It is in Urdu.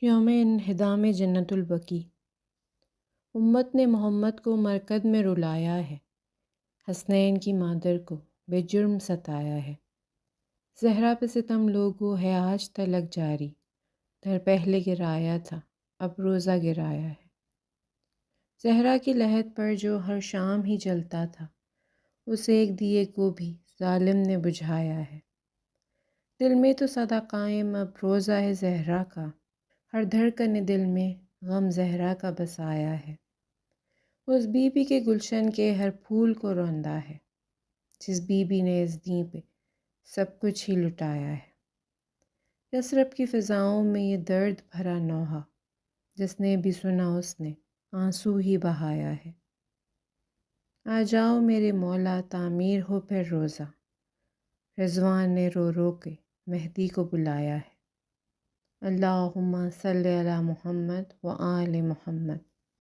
یوم انہدام جنت البقیع۔ امت نے محمد کو مرکد میں رلایا ہے، حسنین کی مادر کو بے جرم ستایا ہے۔ زہرا پہ ستم لوگو ہے آج تلک جاری، در پہلے گرایا تھا اب روزہ گرایا ہے۔ زہرا کی لحد پر جو ہر شام ہی جلتا تھا، اس ایک دیے کو بھی ظالم نے بجھایا ہے۔ دل میں تو سدا قائم اب روزہ ہے زہرا کا، ہر دھڑکن دل میں غم زہرا کا بسایا ہے۔ اس بی بی کے گلشن کے ہر پھول کو روندا ہے، جس بی بی نے اس دین پہ سب کچھ ہی لٹایا ہے۔ یثرب کی فضاؤں میں یہ درد بھرا نوحہ، جس نے بھی سنا اس نے آنسو ہی بہایا ہے۔ آ جاؤ میرے مولا تعمیر ہو پھر روزہ، رضوان نے رو رو کے مہدی کو بلایا ہے۔ اللہم صلی علی محمد و آل محمد۔